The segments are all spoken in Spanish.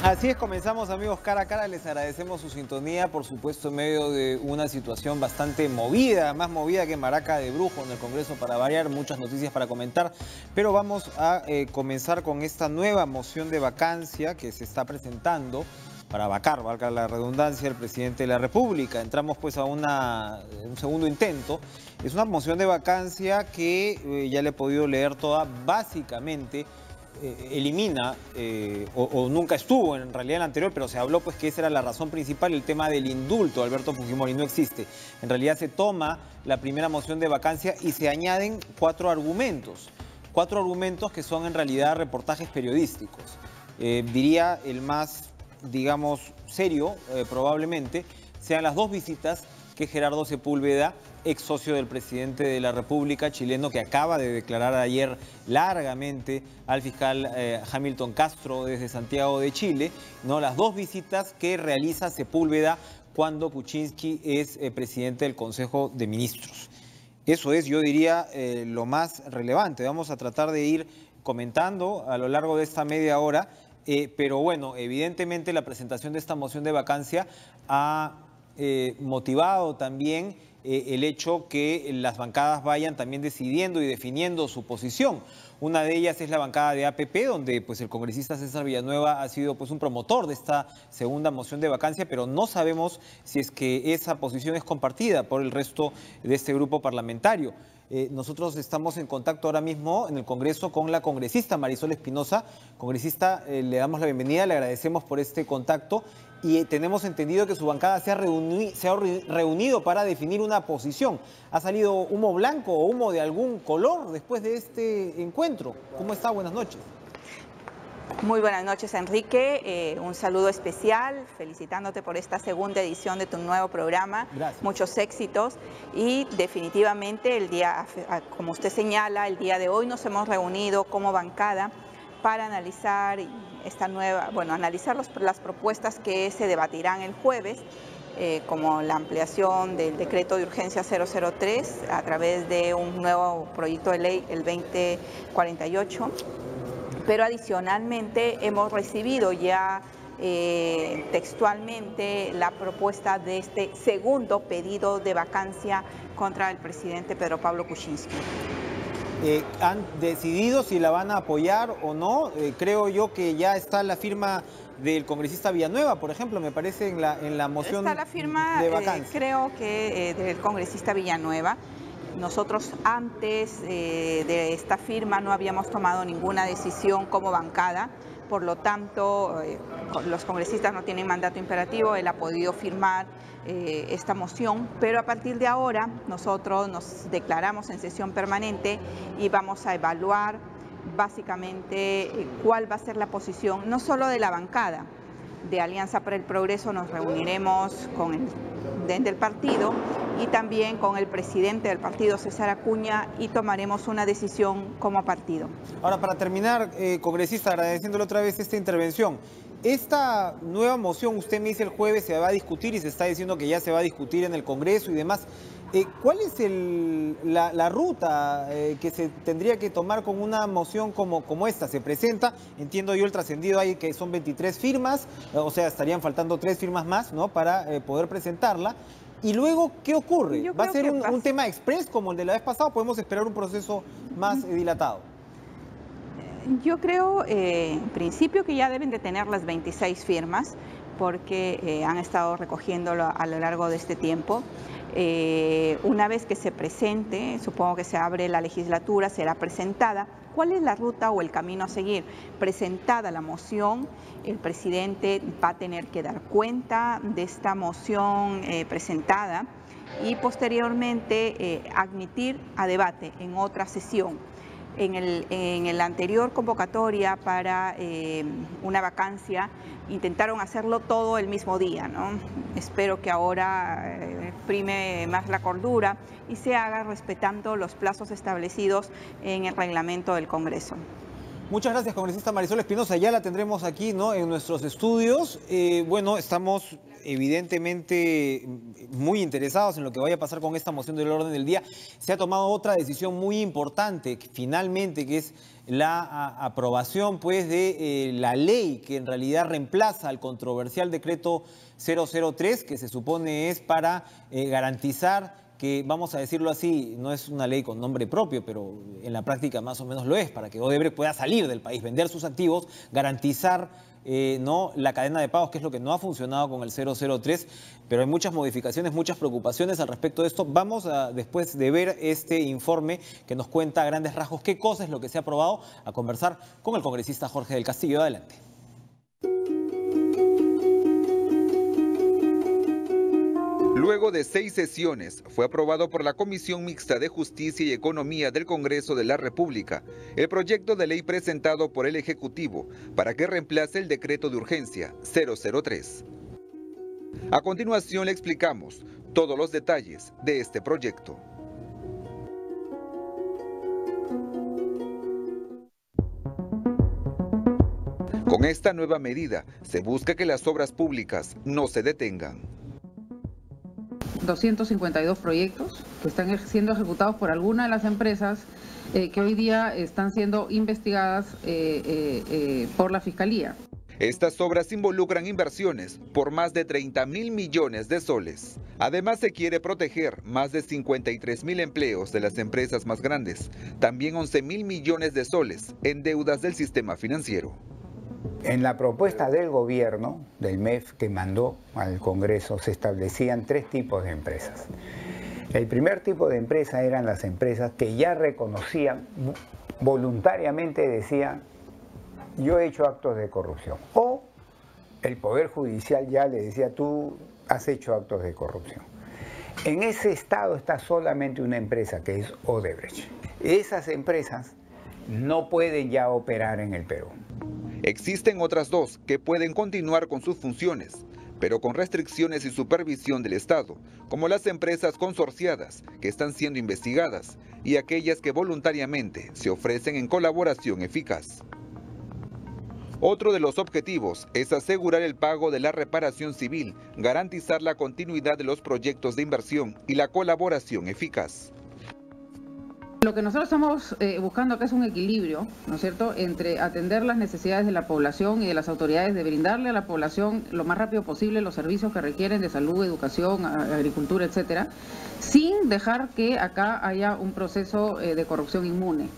Así es, comenzamos amigos cara a cara, les agradecemos su sintonía, por supuesto en medio de una situación bastante movida, más movida que Maraca de Brujo en el Congreso para variar, muchas noticias para comentar, pero vamos a comenzar con esta nueva moción de vacancia que se está presentando para vacar, valga la redundancia, el presidente de la República. Entramos pues a un segundo intento. Es una moción de vacancia que ya le he podido leer toda, básicamente elimina, o nunca estuvo en realidad en la anterior, pero se habló pues que esa era la razón principal, el tema del indulto de Alberto Fujimori, no existe. En realidad se toma la primera moción de vacancia y se añaden cuatro argumentos que son en realidad reportajes periodísticos. Diría el más, digamos, serio, probablemente, sean las dos visitas que Gerardo Sepúlveda, ex socio del presidente de la República chileno, que acaba de declarar ayer largamente al fiscal Hamilton Castro desde Santiago de Chile, ¿no? Las dos visitas que realiza Sepúlveda cuando Kuczynski es presidente del Consejo de Ministros. Eso es, yo diría, lo más relevante. Vamos a tratar de ir comentando a lo largo de esta media hora, pero bueno, evidentemente la presentación de esta moción de vacancia ha motivado también el hecho que las bancadas vayan también decidiendo y definiendo su posición. Una de ellas es la bancada de APP, donde pues el congresista César Villanueva ha sido pues un promotor de esta segunda moción de vacancia, pero no sabemos si es que esa posición es compartida por el resto de este grupo parlamentario. Nosotros estamos en contacto ahora mismo en el Congreso con la congresista Marisol Espinosa. Congresista, le damos la bienvenida, le agradecemos por este contacto y tenemos entendido que su bancada se ha reunido para definir una posición. ¿Ha salido humo blanco o humo de algún color después de este encuentro? ¿Cómo está? Buenas noches. Muy buenas noches, Enrique. Un saludo especial, felicitándote por esta segunda edición de tu nuevo programa. Gracias. Muchos éxitos y definitivamente el día, como usted señala, el día de hoy nos hemos reunido como bancada para analizar analizar las propuestas que se debatirán el jueves, como la ampliación del decreto de urgencia 003 a través de un nuevo proyecto de ley, el 2048. Pero adicionalmente hemos recibido ya textualmente la propuesta de este segundo pedido de vacancia contra el presidente Pedro Pablo Kuczynski. ¿Han decidido si la van a apoyar o no? Creo yo que ya está la firma del congresista Villanueva, por ejemplo, me parece en la moción está la firma, de vacancia. Creo que del congresista Villanueva. Nosotros antes de esta firma no habíamos tomado ninguna decisión como bancada, por lo tanto los congresistas no tienen mandato imperativo, él ha podido firmar esta moción, pero a partir de ahora nosotros nos declaramos en sesión permanente y vamos a evaluar básicamente cuál va a ser la posición, no solo de la bancada de Alianza para el Progreso, nos reuniremos con el presidente del partido y también con el presidente del partido, César Acuña, y tomaremos una decisión como partido. Ahora, para terminar, congresista, agradeciéndole otra vez esta intervención. Esta nueva moción, usted me dice el jueves se va a discutir y se está diciendo que ya se va a discutir en el Congreso y demás. ¿Cuál es la ruta que se tendría que tomar con una moción como esta? Se presenta, entiendo yo el trascendido ahí que son 23 firmas, o sea, estarían faltando 3 firmas más, ¿no?, para poder presentarla. Y luego, ¿qué ocurre? ¿Va a ser un tema express como el de la vez pasada o podemos esperar un proceso más dilatado? Yo creo, en principio, que ya deben de tener las 26 firmas porque han estado recogiéndolo a lo largo de este tiempo. Una vez que se presente, supongo que se abre la legislatura, será presentada. ¿Cuál es la ruta o el camino a seguir? Presentada la moción, el presidente va a tener que dar cuenta de esta moción presentada y posteriormente admitir a debate en otra sesión. En el anterior convocatoria para una vacancia intentaron hacerlo todo el mismo día, ¿no? Espero que ahora prime más la cordura y se haga respetando los plazos establecidos en el reglamento del Congreso. Muchas gracias, congresista Marisol Espinosa. Ya la tendremos aquí, ¿no?, en nuestros estudios. Bueno, estamos evidentemente muy interesados en lo que vaya a pasar con esta moción del orden del día, se ha tomado otra decisión muy importante, finalmente, que es la aprobación pues, de la ley que en realidad reemplaza al controversial decreto 003, que se supone es para garantizar que, vamos a decirlo así, no es una ley con nombre propio, pero en la práctica más o menos lo es, para que Odebrecht pueda salir del país, vender sus activos, garantizar no la cadena de pagos, que es lo que no ha funcionado con el 003, pero hay muchas modificaciones, muchas preocupaciones al respecto de esto. Vamos a, después de ver este informe que nos cuenta a grandes rasgos qué cosa es lo que se ha aprobado, a conversar con el congresista Jorge del Castillo. Adelante. Luego de 6 sesiones, fue aprobado por la Comisión Mixta de Justicia y Economía del Congreso de la República el proyecto de ley presentado por el Ejecutivo para que reemplace el decreto de urgencia 003. A continuación le explicamos todos los detalles de este proyecto. Con esta nueva medida, se busca que las obras públicas no se detengan. 252 proyectos que están siendo ejecutados por alguna de las empresas que hoy día están siendo investigadas por la Fiscalía. Estas obras involucran inversiones por más de 30.000 millones de soles. Además, se quiere proteger más de 53.000 empleos de las empresas más grandes, también 11.000 millones de soles en deudas del sistema financiero. En la propuesta del gobierno, del MEF que mandó al Congreso, se establecían 3 tipos de empresas. El primer tipo de empresa eran las empresas que ya reconocían, voluntariamente decían, yo he hecho actos de corrupción. O el Poder Judicial ya le decía, tú has hecho actos de corrupción. En ese estado está solamente una empresa, que es Odebrecht. Esas empresas no pueden ya operar en el Perú. Existen otras 2 que pueden continuar con sus funciones, pero con restricciones y supervisión del Estado, como las empresas consorciadas que están siendo investigadas y aquellas que voluntariamente se ofrecen en colaboración eficaz. Otro de los objetivos es asegurar el pago de la reparación civil, garantizar la continuidad de los proyectos de inversión y la colaboración eficaz. Lo que nosotros estamos buscando acá es un equilibrio, ¿no es cierto?, entre atender las necesidades de la población y de las autoridades de brindarle a la población lo más rápido posible los servicios que requieren de salud, educación, agricultura, etcétera, sin dejar que acá haya un proceso de corrupción inmune.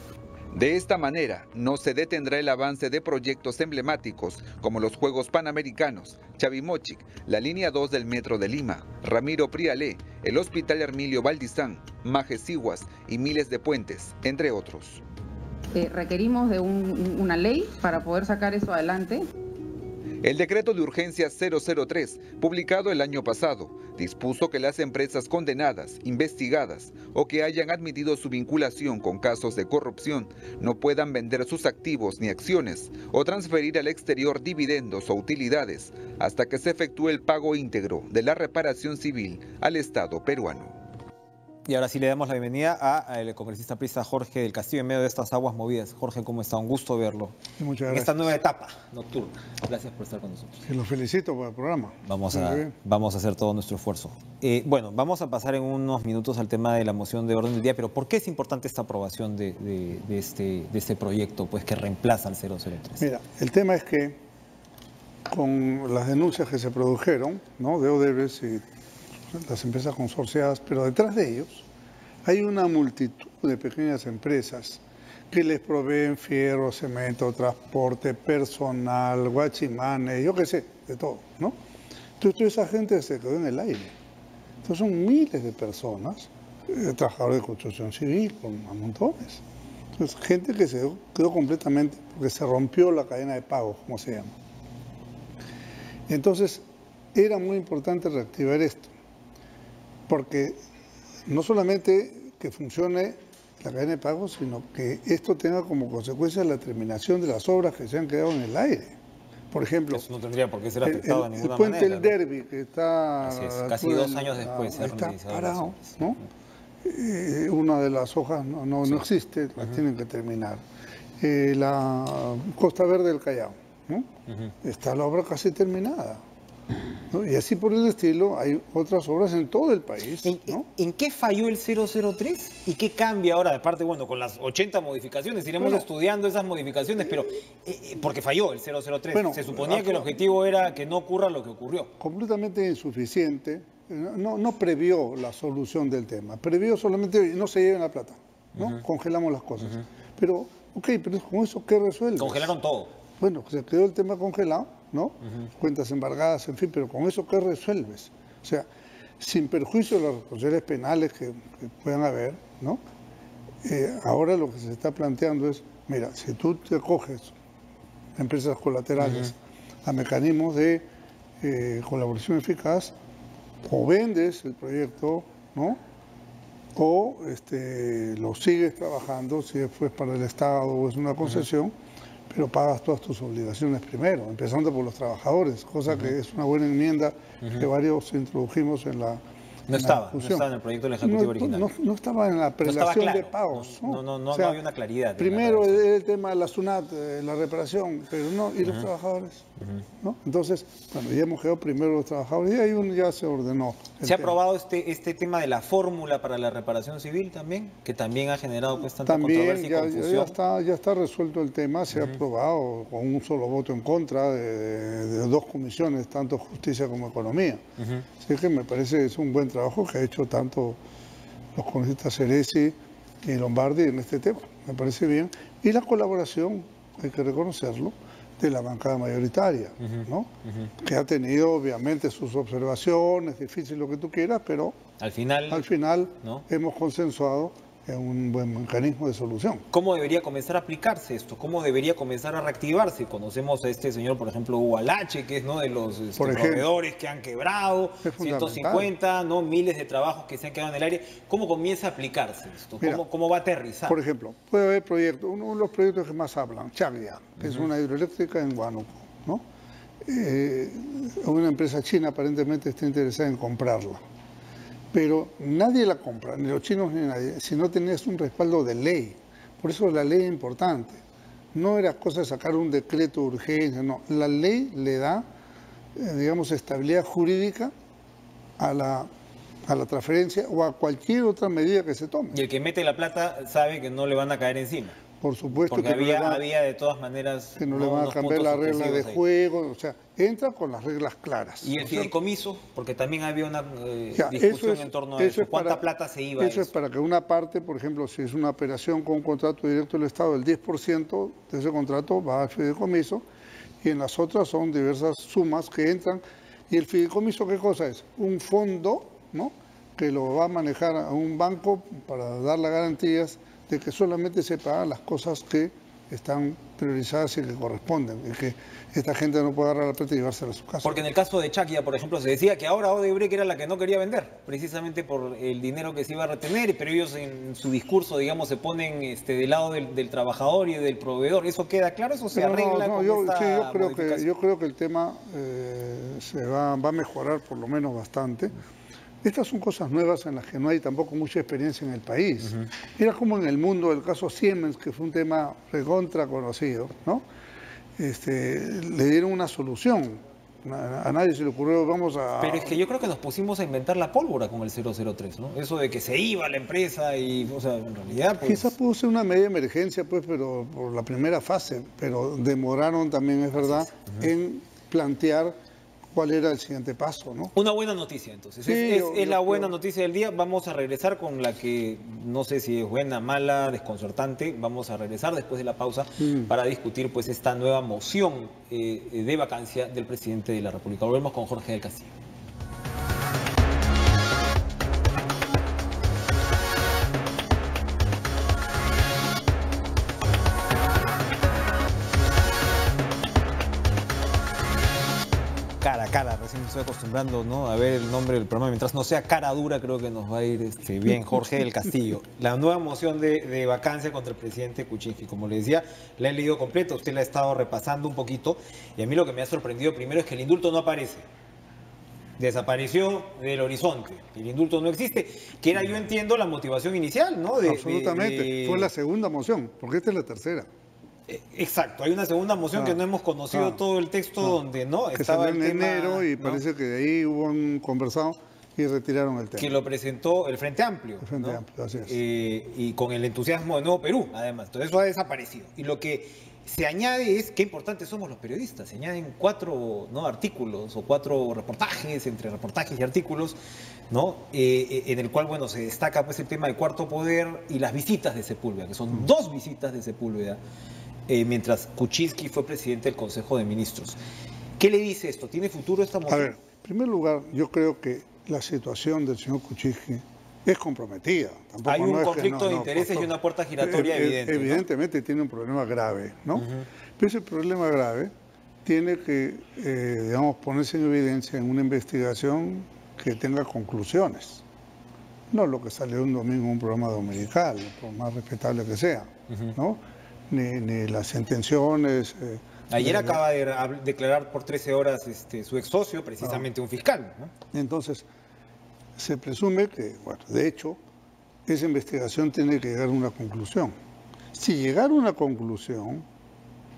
De esta manera, no se detendrá el avance de proyectos emblemáticos como los Juegos Panamericanos, Chavimochic, la línea 2 del Metro de Lima, Ramiro Prialé, el Hospital Hermilio Valdizán, Majesiguas y miles de puentes, entre otros. Requerimos de una ley para poder sacar eso adelante. El decreto de urgencia 003, publicado el año pasado, dispuso que las empresas condenadas, investigadas o que hayan admitido su vinculación con casos de corrupción no puedan vender sus activos ni acciones o transferir al exterior dividendos o utilidades hasta que se efectúe el pago íntegro de la reparación civil al Estado peruano. Y ahora sí le damos la bienvenida al congresista aprista Jorge del Castillo en medio de estas aguas movidas. Jorge, ¿cómo está? Un gusto verlo. Muchas gracias. En esta nueva etapa nocturna. Gracias por estar con nosotros. Y los felicito por el programa. Vamos a hacer todo nuestro esfuerzo. Bueno, vamos a pasar en unos minutos al tema de la moción de orden del día, pero ¿por qué es importante esta aprobación de este proyecto pues, que reemplaza al 003? Mira, el tema es que con las denuncias que se produjeron, ¿no?, de Odebrecht y las empresas consorciadas, pero detrás de ellos hay una multitud de pequeñas empresas que les proveen fierro, cemento, transporte, personal, guachimanes, yo qué sé, de todo, ¿no? Entonces toda esa gente se quedó en el aire. Entonces son miles de personas, trabajadores de construcción civil, a montones. Entonces gente que se quedó completamente, porque se rompió la cadena de pagos, como se llama. Entonces era muy importante reactivar esto, porque no solamente que funcione la cadena de pagos, sino que esto tenga como consecuencia la terminación de las obras que se han quedado en el aire. Por ejemplo, eso no tendría por qué ser afectado de ninguna manera. El puente manera, El Derby, que está... Así es, casi 2 años después. Está parado, ¿no? Una de las hojas no existe, las tienen que terminar. La Costa Verde del Callao, ¿no? Está la obra casi terminada. ¿no? Y así por el estilo hay otras obras en todo el país, ¿no? ¿En qué falló el 003 y qué cambia ahora? Aparte, bueno, con las 80 modificaciones, iremos estudiando esas modificaciones, pero porque falló el 003. Bueno, se suponía que el objetivo era que no ocurra lo que ocurrió. Completamente insuficiente, no previó la solución del tema, previó solamente no se lleven la plata, ¿no? Congelamos las cosas. Pero, pero con eso, ¿qué resuelve? Congelaron todo. Bueno, se quedó el tema congelado, ¿no? Cuentas embargadas, en fin, pero con eso, ¿qué resuelves? O sea, sin perjuicio de las responsabilidades penales que puedan haber, ¿no? Ahora lo que se está planteando es, mira, si tú te coges empresas colaterales a mecanismos de colaboración eficaz, o vendes el proyecto, ¿no? O lo sigues trabajando, si después para el Estado o es una concesión, pero pagas todas tus obligaciones primero, empezando por los trabajadores, cosa que es una buena enmienda que varios introdujimos en la No estaba en el proyecto del Ejecutivo original. No estaba en la prelación de pagos. No o sea, había una claridad. Primero el tema de la SUNAT, la reparación, pero no, ¿y los trabajadores? ¿No? Entonces, bueno, ya hemos quedado primero los trabajadores y ahí ya se ordenó. ¿Se ha aprobado este tema de la fórmula para la reparación civil también? Que también ha generado pues tanta controversia y confusión. Ya está resuelto el tema, se ha aprobado con un solo voto en contra de dos comisiones, tanto Justicia como Economía. Así que me parece que es un buen trabajo que ha hecho tanto los congresistas Ceresi y Lombardi en este tema. Me parece bien. Y la colaboración, hay que reconocerlo, de la bancada mayoritaria, ¿no? Que ha tenido obviamente sus observaciones, difícil lo que tú quieras, pero al final ¿no? Hemos consensuado en un buen mecanismo de solución. ¿Cómo debería comenzar a aplicarse esto? ¿Cómo debería comenzar a reactivarse? Conocemos a este señor, por ejemplo, Hugo Alache, que es ¿no? de los proveedores que han quebrado, 150, ¿no? miles de trabajos que se han quedado en el aire. ¿Cómo comienza a aplicarse esto? ¿Cómo va a aterrizar? Por ejemplo, puede haber proyectos, uno de los proyectos que más hablan, Chaglia, que es una hidroeléctrica en Huánuco, ¿no? Una empresa china aparentemente está interesada en comprarla. Pero nadie la compra, ni los chinos ni nadie, si no tenías un respaldo de ley. Por eso la ley es importante. No era cosa de sacar un decreto de urgencia, no. La ley le da, digamos, estabilidad jurídica a la transferencia o a cualquier otra medida que se tome. Y el que mete la plata sabe que no le van a caer encima. Por supuesto. Porque había de todas maneras... Que no le van a cambiar las reglas de juego, o sea, entra con las reglas claras. ¿Y el fideicomiso? Porque también había una discusión en torno a eso. ¿Cuánta plata se iba a eso? Eso es para que una parte, por ejemplo, si es una operación con un contrato directo del Estado, el 10% de ese contrato va al fideicomiso y en las otras son diversas sumas que entran. ¿Y el fideicomiso qué cosa es? Un fondo, ¿no? Que lo va a manejar a un banco para dar las garantías de que solamente se pagan las cosas que están priorizadas y que corresponden, y que esta gente no puede agarrar la plata y llevársela a su casa. Porque en el caso de Chaglia, por ejemplo, se decía que ahora Odebrecht era la que no quería vender, precisamente por el dinero que se iba a retener, pero ellos en su discurso, digamos, se ponen del lado del trabajador y del proveedor. ¿Eso queda claro? ¿Eso se arregla con esta modificación? Yo creo que el tema va a mejorar por lo menos bastante. Estas son cosas nuevas en las que no hay tampoco mucha experiencia en el país. Mira como en el mundo, el caso Siemens, que fue un tema recontra conocido, ¿no? Le dieron una solución. A nadie se le ocurrió, vamos a... Pero es que yo creo que nos pusimos a inventar la pólvora con el 003, ¿no? Eso de que se iba la empresa y, o sea, en realidad... Pues... Quizás pudo ser una medida de emergencia, pues, pero por la primera fase, pero demoraron también, es verdad, en plantear cuál era el siguiente paso, ¿no? Una buena noticia, entonces. Sí, es la buena noticia del día. Vamos a regresar con la que no sé si es buena, mala, desconcertante. Vamos a regresar después de la pausa para discutir pues esta nueva moción de vacancia del presidente de la República. Volvemos con Jorge del Castillo. Cara, recién me estoy acostumbrando, ¿no? A ver el nombre del programa. Mientras no sea cara dura, creo que nos va a ir bien. Jorge del Castillo. La nueva moción de vacancia contra el presidente Kuczynski. Como le decía, la he leído completa, usted la ha estado repasando un poquito. Y a mí lo que me ha sorprendido primero es que el indulto no aparece. Desapareció del horizonte. El indulto no existe. Que era, yo entiendo, la motivación inicial, ¿no? Absolutamente. Fue la segunda moción, porque esta es la tercera. Exacto, hay una segunda moción que no hemos conocido todo el texto donde no que estaba salió el en tema, enero y ¿no? parece que de ahí hubo un conversado y retiraron el tema. Que lo presentó el Frente Amplio. El Frente ¿no? Amplio, así es. Y con el entusiasmo de Nuevo Perú, además. Entonces eso ha desaparecido. Y lo que se añade es qué importantes somos los periodistas. Se añaden 4 artículos o 4 reportajes, entre reportajes y artículos, ¿no? En el cual, bueno, se destaca pues el tema del cuarto poder y las visitas de Sepúlveda, que son 2 visitas de Sepúlveda, mientras Kuczynski fue presidente del Consejo de Ministros. ¿Qué le dice esto? ¿Tiene futuro esta moción? A ver, en primer lugar, yo creo que la situación del señor Kuczynski es comprometida. Tampoco Hay un no es conflicto de intereses y una puerta giratoria evidente. Evidentemente tiene un problema grave, ¿no? Pero ese problema grave tiene que, digamos, ponerse en evidencia en una investigación que tenga conclusiones. No lo que salió un domingo en un programa dominical, por más respetable que sea, ¿no? Ni las intenciones. Ayer acaba de declarar por 13 horas su ex socio, precisamente un fiscal, ¿no? Entonces, se presume que, bueno, de hecho, esa investigación tiene que llegar a una conclusión. Si llegara a una conclusión,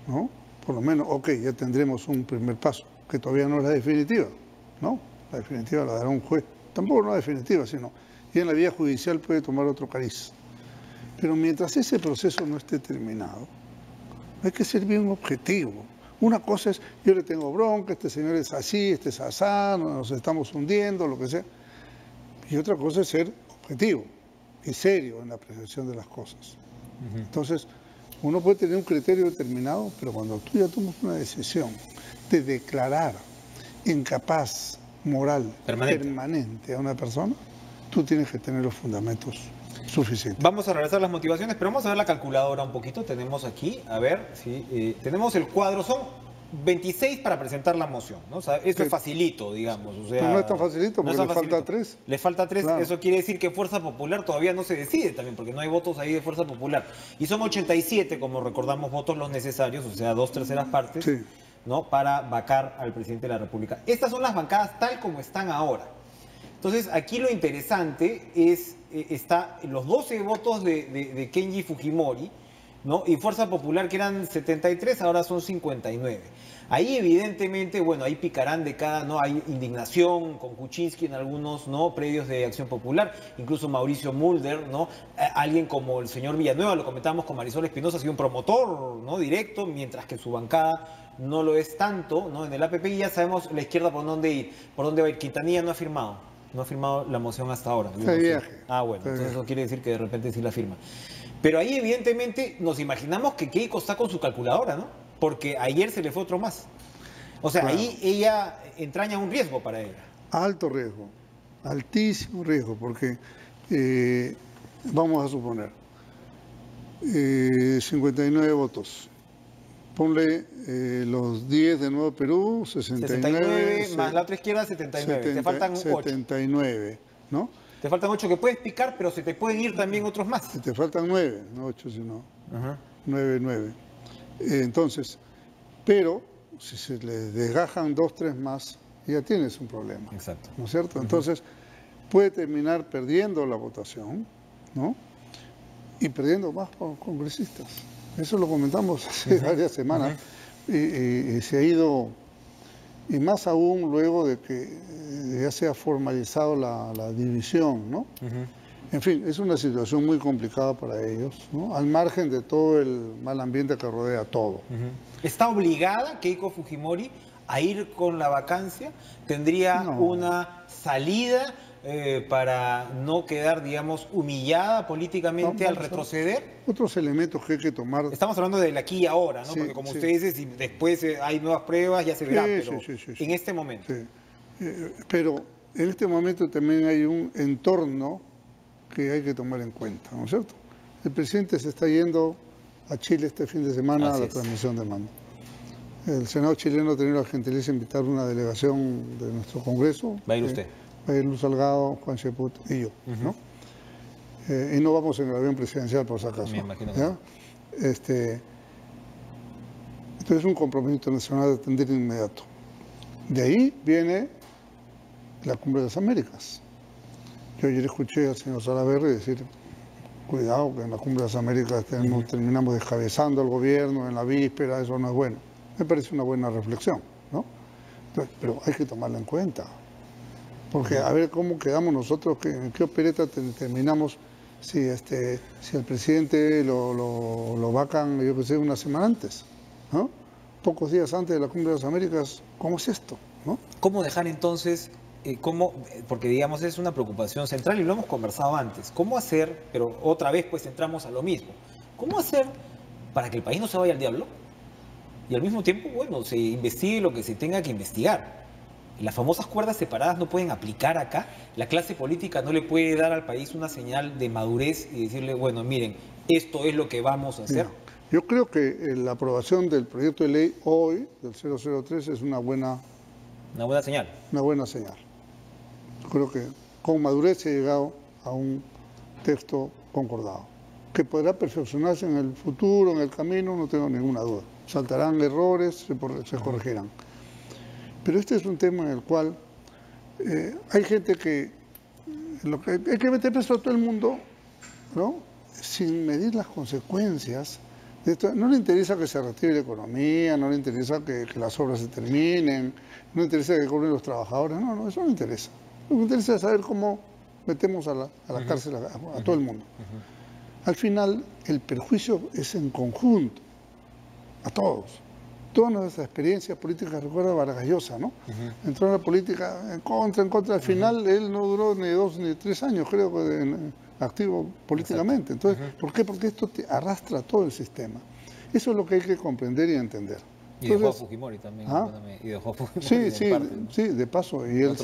¿no? Por lo menos, ok, ya tendremos un primer paso, que todavía no es la definitiva, ¿no? La definitiva la dará un juez. Tampoco no la definitiva, sino y en la vía judicial puede tomar otro cariz. Pero mientras ese proceso no esté terminado, hay que ser bien objetivo. Una cosa es, yo le tengo bronca, este señor es así, este es asá, nos estamos hundiendo, lo que sea. Y otra cosa es ser objetivo y serio en la apreciación de las cosas. Entonces, uno puede tener un criterio determinado, pero cuando tú ya tomas una decisión de declarar incapaz moral permanente a una persona, tú tienes que tener los fundamentos suficientes. Vamos a regresar a las motivaciones, pero vamos a ver la calculadora un poquito. Tenemos aquí, a ver, sí, tenemos el cuadro, son 26 para presentar la moción, ¿no? O sea, esto es facilito, digamos. O sea, no es tan facilito porque le falta 3. Le falta 3, claro. Eso quiere decir que Fuerza Popular todavía no se decide también, porque no hay votos ahí de Fuerza Popular. Y son 87, como recordamos, votos los necesarios, o sea, 2/3 partes, sí, ¿no? Para vacar al presidente de la República. Estas son las bancadas tal como están ahora. Entonces, aquí lo interesante es, está los 12 votos de Kenji Fujimori, ¿no? Y Fuerza Popular, que eran 73, ahora son 59. Ahí evidentemente, bueno, ahí picarán de cada, ¿no? Hay indignación con Kuczynski en algunos, ¿no? Predios de Acción Popular, incluso Mauricio Mulder, ¿no? Alguien como el señor Villanueva, lo comentábamos con Marisol Espinosa, ha sido un promotor, ¿no? Directo, mientras que su bancada no lo es tanto, ¿no? En el APP ya sabemos la izquierda por dónde ir, por dónde va a ir. Quintanilla no ha firmado. No ha firmado la moción hasta ahora. Está de viaje. Ah, bueno, entonces eso quiere decir que de repente sí la firma. Pero ahí evidentemente nos imaginamos que Keiko está con su calculadora, ¿no? Porque ayer se le fue otro más. O sea, claro. Ahí ella entraña un riesgo para ella. Alto riesgo, altísimo riesgo, porque vamos a suponer 59 votos. Ponle los 10 de Nuevo Perú, 69 más la otra izquierda, 79. Te faltan 8. 79, ¿no? Te faltan 8 que puedes picar, pero se te pueden ir también otros más. Te faltan 9, no 8, sino 9. Entonces, pero si se le desgajan 2, 3 más, ya tienes un problema. Exacto. ¿No es cierto? Entonces, puede terminar perdiendo la votación, ¿no? Y perdiendo más congresistas. Eso lo comentamos hace varias semanas y se ha ido, y más aún luego de que ya se ha formalizado la división, ¿no? En fin, es una situación muy complicada para ellos, ¿no? Al margen de todo el mal ambiente que rodea todo. ¿Está obligada Keiko Fujimori a ir con la vacancia? ¿Tendría una salida para no quedar, digamos, humillada políticamente al retroceder? Otros elementos que hay que tomar. Estamos hablando del aquí y ahora, ¿no? Sí, porque como usted dice, si después hay nuevas pruebas, ya se verá, pero sí. en este momento. Sí. Pero en este momento también hay un entorno que hay que tomar en cuenta, ¿no es cierto? El presidente se está yendo a Chile este fin de semana a la transmisión de mando. El Senado chileno ha tenido la gentileza de invitar una delegación de nuestro Congreso. ¿Va a ir usted? Va a ir Luz Salgado, Juan Cheput y yo, ¿no? Y no vamos en el avión presidencial, por si acaso. Me imagino. ¿Ya? Entonces es un compromiso internacional de atender inmediato. De ahí viene la Cumbre de las Américas. Yo ayer escuché al señor Salaverry decir cuidado que en la Cumbre de las Américas terminamos descabezando al gobierno en la víspera, eso no es bueno. Me parece una buena reflexión, ¿no? Entonces, pero hay que tomarla en cuenta. Porque a ver cómo quedamos nosotros, en qué opereta terminamos si el presidente lo vacan, yo qué sé, una semana antes, ¿no? Pocos días antes de la Cumbre de las Américas, ¿cómo es esto? ¿No? ¿Cómo dejar entonces, porque digamos es una preocupación central y lo hemos conversado antes, cómo hacer, pero otra vez pues entramos a lo mismo, cómo hacer para que el país no se vaya al diablo y al mismo tiempo, bueno, se investigue lo que se tenga que investigar? Las famosas cuerdas separadas no pueden aplicar acá. La clase política no le puede dar al país una señal de madurez y decirle, bueno, miren, esto es lo que vamos a hacer. Mira, yo creo que la aprobación del proyecto de ley hoy, del 003, es una buena señal. Una buena señal. Yo creo que con madurez se ha llegado a un texto concordado, que podrá perfeccionarse en el futuro, en el camino, no tengo ninguna duda. Saltarán errores, se corregirán. Pero este es un tema en el cual hay gente que hay que meter preso a todo el mundo, ¿no? Sin medir las consecuencias de esto. No le interesa que se retire la economía, no le interesa que las obras se terminen, no le interesa que cobren los trabajadores, no, eso no le interesa. Lo que interesa es saber cómo metemos a la cárcel a todo el mundo. Al final, el perjuicio es en conjunto, a todos. Toda nuestra experiencia política recuerda a Vargas Llosa, ¿no? Entró en la política en contra. Al final él no duró ni 2 ni 3 años, creo, activo políticamente. Entonces, ¿por qué? Porque esto te arrastra todo el sistema. Eso es lo que hay que comprender y entender. Y dejó a Fujimori también. Y dejó a Fujimori sí, de paso. Y él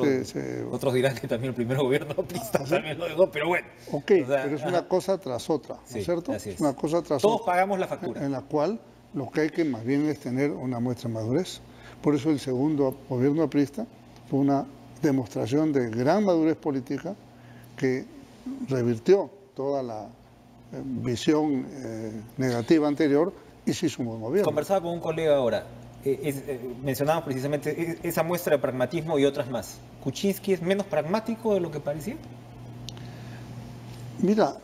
otros dirán que también el primer gobierno aprista también lo dejó, pero bueno. Ok, o sea, pero es una cosa tras otra, ¿no es cierto? Así es. Una cosa tras Todos otra. pagamos la factura. En la cual lo que hay que más bien es tener una muestra de madurez. Por eso el segundo gobierno aprista fue una demostración de gran madurez política que revirtió toda la visión negativa anterior y se hizo un buen gobierno. Conversaba con un colega ahora, mencionábamos precisamente esa muestra de pragmatismo y otras más. ¿Kuczynski es menos pragmático de lo que parecía? Mira,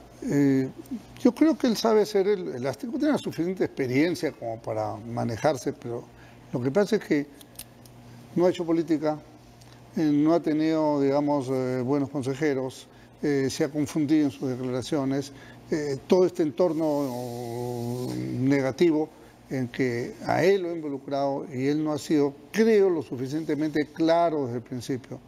yo creo que él sabe ser elástico, tiene la suficiente experiencia como para manejarse, pero lo que pasa es que no ha hecho política, no ha tenido, digamos, buenos consejeros, se ha confundido en sus declaraciones, todo este entorno negativo en que a él lo ha involucrado y él no ha sido, creo, lo suficientemente claro desde el principio.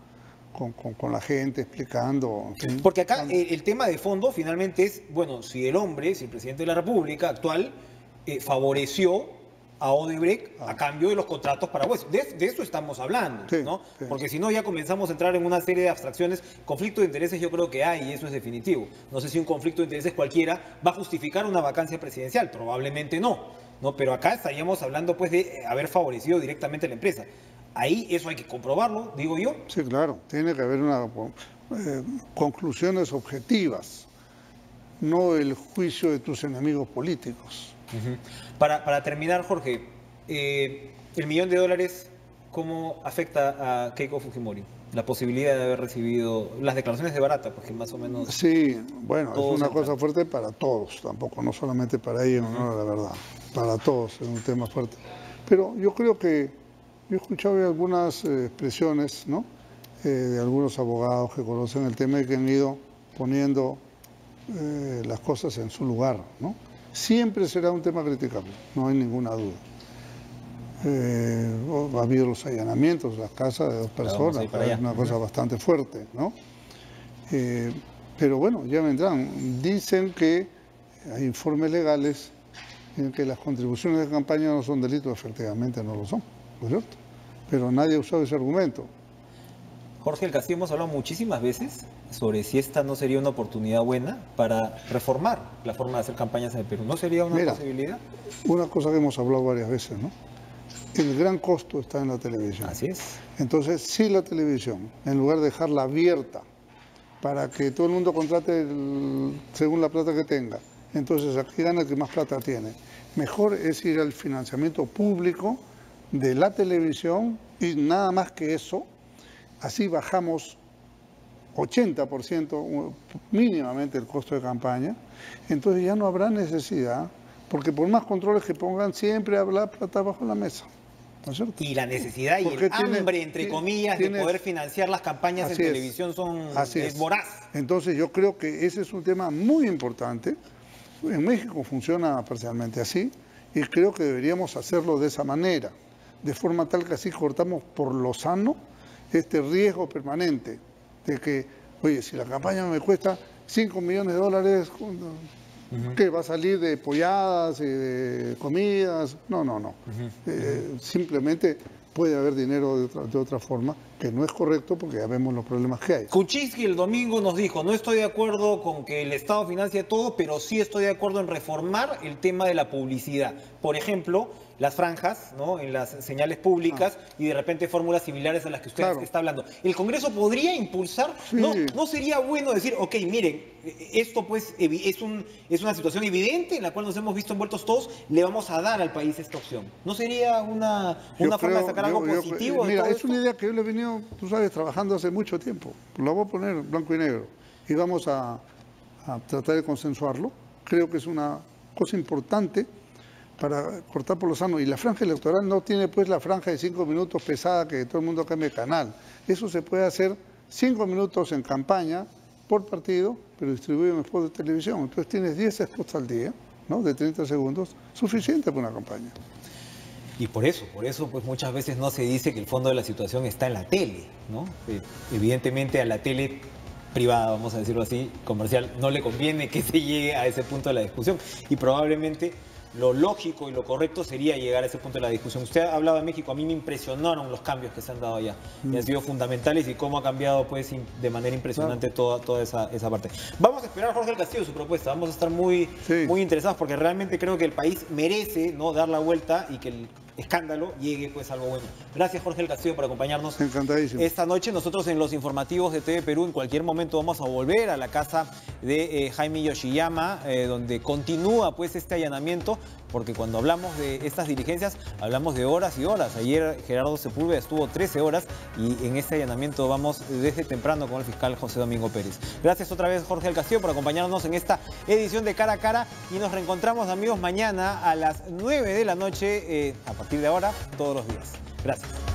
Con la gente explicando. En fin. Porque acá el tema de fondo finalmente es, bueno, si el presidente de la República actual favoreció a Odebrecht a cambio de los contratos paraguayos. De eso estamos hablando, sí, ¿no? Sí. Porque si no ya comenzamos a entrar en una serie de abstracciones. Conflicto de intereses yo creo que hay y eso es definitivo. No sé si un conflicto de intereses cualquiera va a justificar una vacancia presidencial, probablemente no, pero acá estaríamos hablando pues de haber favorecido directamente a la empresa. Ahí eso hay que comprobarlo, digo yo. Sí, claro, tiene que haber conclusiones objetivas, no el juicio de tus enemigos políticos. Para terminar, Jorge, el $1.000.000, ¿cómo afecta a Keiko Fujimori? La posibilidad de haber recibido las declaraciones de Barata, porque más o menos... Sí, bueno, es una cosa fuerte para todos, tampoco, no solamente para ella, no, la verdad, para todos es un tema fuerte. Pero yo creo que yo he escuchado algunas expresiones, ¿no? De algunos abogados que conocen el tema y que han ido poniendo las cosas en su lugar, ¿no? Siempre será un tema criticable, no hay ninguna duda. Ha habido los allanamientos, las casas de 2 personas, es una cosa bastante fuerte, ¿no? Pero bueno, ya vendrán. Dicen que hay informes legales en que las contribuciones de campaña no son delitos, efectivamente no lo son, ¿no es cierto? Pero nadie ha usado ese argumento. Jorge del Castillo, hemos hablado muchísimas veces sobre si esta no sería una oportunidad buena para reformar la forma de hacer campañas en el Perú. ¿No sería una posibilidad? Una cosa que hemos hablado varias veces, ¿no? El gran costo está en la televisión. Así es. Entonces, si la televisión, en lugar de dejarla abierta para que todo el mundo contrate según la plata que tenga, entonces aquí gana el que más plata tiene. Mejor es ir al financiamiento público de la televisión y nada más que eso. Así bajamos 80% mínimamente el costo de campaña, entonces ya no habrá necesidad, porque por más controles que pongan, siempre habrá plata bajo la mesa. ¿No es cierto? Y la necesidad y el hambre, entre comillas, de poder financiar las campañas en televisión es voraz. Entonces yo creo que ese es un tema muy importante. En México funciona parcialmente así y creo que deberíamos hacerlo de esa manera, de forma tal que así cortamos por lo sano este riesgo permanente de que, oye, si la campaña me cuesta 5 millones de dólares, ¿qué va a salir de polladas y de comidas? No. Simplemente puede haber dinero de otra forma, que no es correcto porque ya vemos los problemas que hay. Kuczynski el domingo nos dijo, no estoy de acuerdo con que el Estado financie todo, pero sí estoy de acuerdo en reformar el tema de la publicidad. Por ejemplo, las franjas, ¿no?, en las señales públicas y de repente fórmulas similares a las que usted está hablando. ¿El Congreso podría impulsar? Sí. ¿No sería bueno decir, ok, miren, esto pues es una situación evidente en la cual nos hemos visto envueltos todos, le vamos a dar al país esta opción? ¿No sería una forma de sacar algo positivo? Mira, es una idea que yo le he venido, tú sabes, trabajando hace mucho tiempo. Lo voy a poner blanco y negro y vamos a tratar de consensuarlo. Creo que es una cosa importante para cortar por lo sano. Y la franja electoral no tiene pues la franja de 5 minutos pesada que todo el mundo cambie de canal. Eso se puede hacer 5 minutos en campaña por partido, pero distribuido en spots de televisión. Entonces tienes 10 spots al día, ¿no?, de 30 segundos, suficiente para una campaña. Y por eso pues muchas veces no se dice que el fondo de la situación está en la tele, ¿no? Evidentemente a la tele privada, vamos a decirlo así, comercial, no le conviene que se llegue a ese punto de la discusión y probablemente lo lógico y lo correcto sería llegar a ese punto de la discusión. Usted ha hablado de México, a mí me impresionaron los cambios que se han dado allá y han sido fundamentales y cómo ha cambiado pues de manera impresionante toda esa parte. Vamos a esperar a Jorge del Castillo su propuesta, vamos a estar muy interesados porque realmente creo que el país merece, ¿no?, dar la vuelta y que el escándalo llegue pues algo bueno. Gracias Jorge del Castillo por acompañarnos. Encantadísimo. Esta noche nosotros en los informativos de TV Perú en cualquier momento vamos a volver a la casa de Jaime Yoshiyama, donde continúa pues este allanamiento, porque cuando hablamos de estas diligencias hablamos de horas y horas. Ayer Gerardo Sepúlveda estuvo 13 horas y en este allanamiento vamos desde temprano con el fiscal José Domingo Pérez. Gracias otra vez Jorge del Castillo por acompañarnos en esta edición de Cara a Cara y nos reencontramos, amigos, mañana a las 9 de la noche a partir de ahora, todos los días. Gracias.